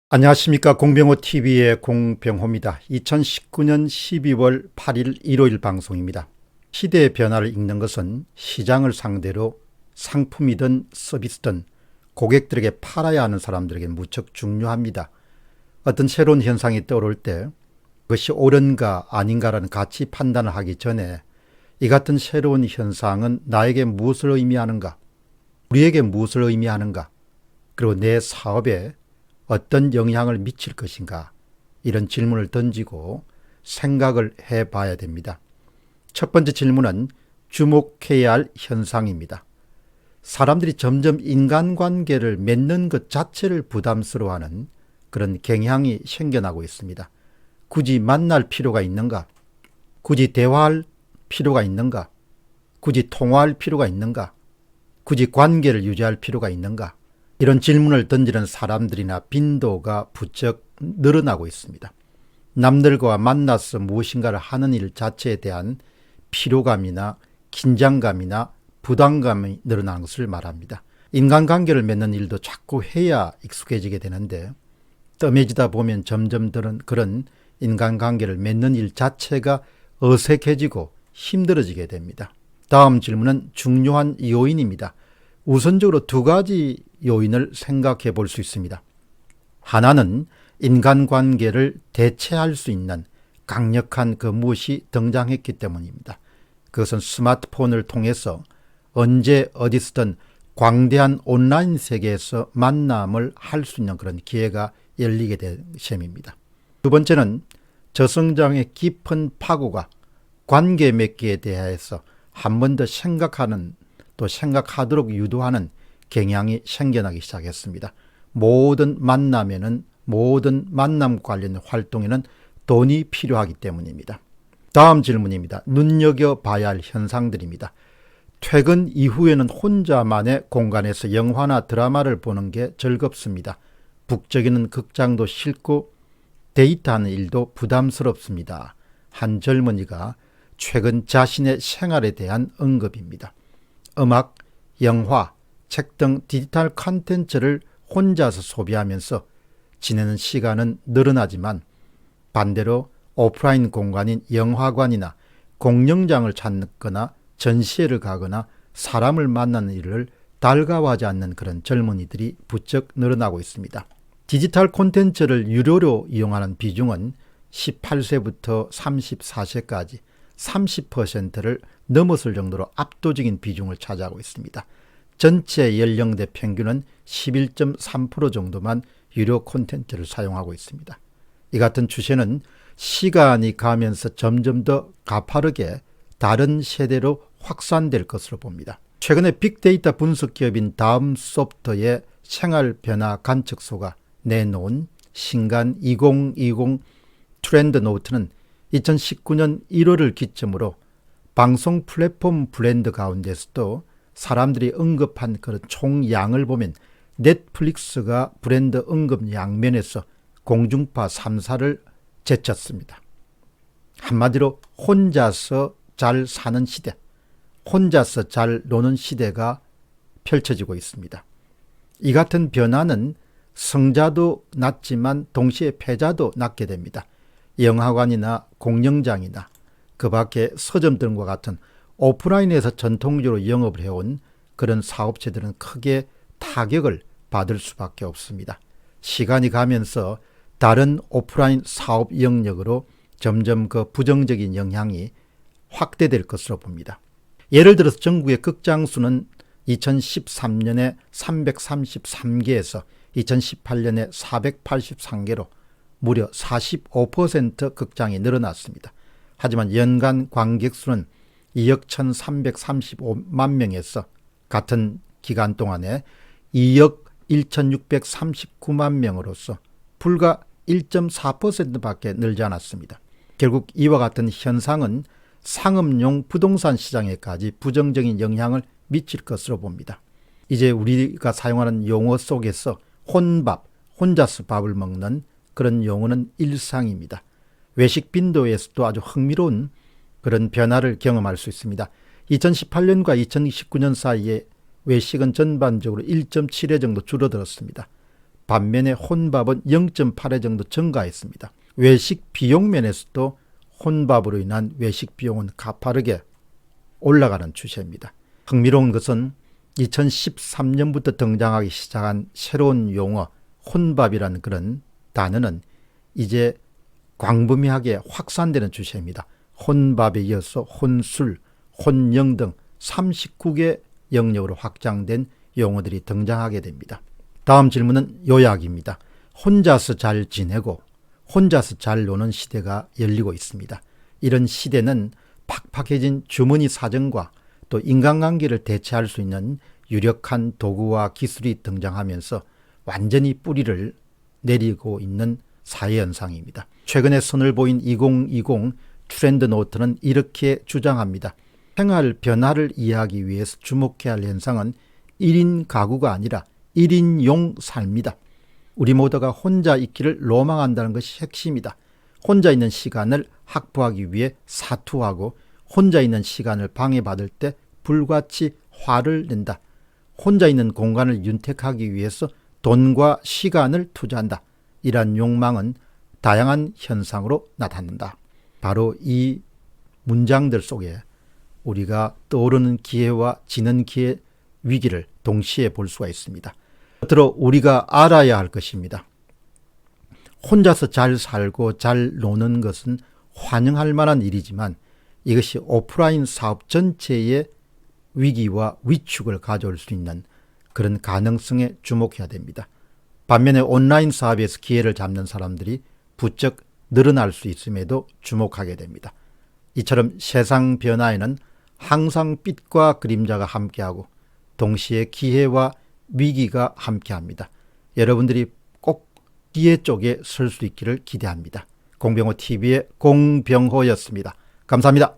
안녕하십니까. 공병호TV의 공병호입니다. 2019년 12월 8일 일요일 방송입니다. 시대의 변화를 읽는 것은 시장을 상대로 상품이든 서비스든 고객들에게 팔아야 하는 사람들에게 무척 중요합니다. 어떤 새로운 현상이 떠오를 때 그것이 옳은가 아닌가라는 가치 판단을 하기 전에 이 같은 새로운 현상은 나에게 무엇을 의미하는가, 우리에게 무엇을 의미하는가, 그리고 내 사업에 어떤 영향을 미칠 것인가, 이런 질문을 던지고 생각을 해봐야 됩니다. 첫 번째 질문은 주목해야 할 현상입니다. 사람들이 점점 인간관계를 맺는 것 자체를 부담스러워하는 그런 경향이 생겨나고 있습니다. 굳이 만날 필요가 있는가? 굳이 대화할 필요가 있는가? 굳이 통화할 필요가 있는가? 굳이 관계를 유지할 필요가 있는가? 이런 질문을 던지는 사람들이나 빈도가 부쩍 늘어나고 있습니다. 남들과 만나서 무엇인가를 하는 일 자체에 대한 피로감이나 긴장감이나 부담감이 늘어나는 것을 말합니다. 인간관계를 맺는 일도 자꾸 해야 익숙해지게 되는데 뜸해지다 보면 점점 그런 인간관계를 맺는 일 자체가 어색해지고 힘들어지게 됩니다. 다음 질문은 중요한 요인입니다. 우선적으로 두 가지 요인을 생각해 볼 수 있습니다. 하나는 인간관계를 대체할 수 있는 강력한 그 무엇이 등장했기 때문입니다. 그것은 스마트폰을 통해서 언제 어디서든 광대한 온라인 세계에서 만남을 할 수 있는 그런 기회가 열리게 된 셈입니다. 두 번째는 저성장의 깊은 파고가 관계 맺기에 대해서 한 번 더 생각하는, 또 생각하도록 유도하는 경향이 생겨나기 시작했습니다. 모든 만남 관련 활동에는 돈이 필요하기 때문입니다. 다음 질문입니다. 눈여겨봐야 할 현상들입니다. 퇴근 이후에는 혼자만의 공간에서 영화나 드라마를 보는 게 즐겁습니다. 북적이는 극장도 싫고 데이트하는 일도 부담스럽습니다. 한 젊은이가 최근 자신의 생활에 대한 언급입니다. 음악, 영화, 책 등 디지털 콘텐츠를 혼자서 소비하면서 지내는 시간은 늘어나지만 반대로 오프라인 공간인 영화관이나 공연장을 찾거나 전시회를 가거나 사람을 만나는 일을 달가워하지 않는 그런 젊은이들이 부쩍 늘어나고 있습니다. 디지털 콘텐츠를 유료로 이용하는 비중은 18세부터 34세까지 30%를 넘었을 정도로 압도적인 비중을 차지하고 있습니다. 전체 연령대 평균은 11.3% 정도만 유료 콘텐츠를 사용하고 있습니다. 이 같은 추세는 시간이 가면서 점점 더 가파르게 다른 세대로 확산될 것으로 봅니다. 최근에 빅데이터 분석 기업인 다음소프트의 생활 변화 관측소가 내놓은 신간 2020 트렌드 노트는 2019년 1월을 기점으로 방송 플랫폼 브랜드 가운데서도 사람들이 언급한 그런 총량을 보면 넷플릭스가 브랜드 언급 양면에서 공중파 3사를 제쳤습니다. 한마디로 혼자서 잘 사는 시대, 혼자서 잘 노는 시대가 펼쳐지고 있습니다. 이 같은 변화는 성자도 낮지만 동시에 패자도 낮게 됩니다. 영화관이나 공연장이나 그 밖에 서점들과 같은 오프라인에서 전통적으로 영업을 해온 그런 사업체들은 크게 타격을 받을 수밖에 없습니다. 시간이 가면서 다른 오프라인 사업 영역으로 점점 그 부정적인 영향이 확대될 것으로 봅니다. 예를 들어서 전국의 극장 수는 2013년에 333개에서 2018년에 483개로 무려 45% 극장이 늘어났습니다. 하지만 연간 관객 수는 2억 1,335만 명에서 같은 기간 동안에 2억 1,639만 명으로서 불과 1.4%밖에 늘지 않았습니다. 결국 이와 같은 현상은 상업용 부동산 시장에까지 부정적인 영향을 미칠 것으로 봅니다. 이제 우리가 사용하는 용어 속에서 혼밥, 혼자서 밥을 먹는 그런 용어는 일상입니다. 외식 빈도에서도 아주 흥미로운 그런 변화를 경험할 수 있습니다. 2018년과 2019년 사이에 외식은 전반적으로 1.7회 정도 줄어들었습니다. 반면에 혼밥은 0.8회 정도 증가했습니다. 외식 비용 면에서도 혼밥으로 인한 외식 비용은 가파르게 올라가는 추세입니다. 흥미로운 것은 2013년부터 등장하기 시작한 새로운 용어 혼밥이라는 그런 단어는 이제 광범위하게 확산되는 추세입니다. 혼밥에 이어서 혼술, 혼영 등 39개 영역으로 확장된 용어들이 등장하게 됩니다. 다음 질문은 요약입니다. 혼자서 잘 지내고 혼자서 잘 노는 시대가 열리고 있습니다. 이런 시대는 팍팍해진 주머니 사정과 또 인간관계를 대체할 수 있는 유력한 도구와 기술이 등장하면서 완전히 뿌리를 내리고 있는 사회현상입니다. 최근에 선을 보인 2020 트렌드 노트는 이렇게 주장합니다. 생활 변화를 이해하기 위해서 주목해야 할 현상은 1인 가구가 아니라 1인용 삶이다. 우리 모두가 혼자 있기를 로망한다는 것이 핵심이다. 혼자 있는 시간을 확보하기 위해 사투하고 혼자 있는 시간을 방해받을 때 불같이 화를 낸다. 혼자 있는 공간을 윤택하기 위해서 돈과 시간을 투자한다. 이러한 욕망은 다양한 현상으로 나타난다. 바로 이 문장들 속에 우리가 떠오르는 기회와 지는 기회 위기를 동시에 볼 수가 있습니다. 끝으로 우리가 알아야 할 것입니다. 혼자서 잘 살고 잘 노는 것은 환영할 만한 일이지만 이것이 오프라인 사업 전체의 위기와 위축을 가져올 수 있는 그런 가능성에 주목해야 됩니다. 반면에 온라인 사업에서 기회를 잡는 사람들이 부쩍 늘어날 수 있음에도 주목하게 됩니다. 이처럼 세상 변화에는 항상 빛과 그림자가 함께하고 동시에 기회와 위기가 함께합니다. 여러분들이 꼭 기회 쪽에 설 수 있기를 기대합니다. 공병호 TV의 공병호였습니다. 감사합니다.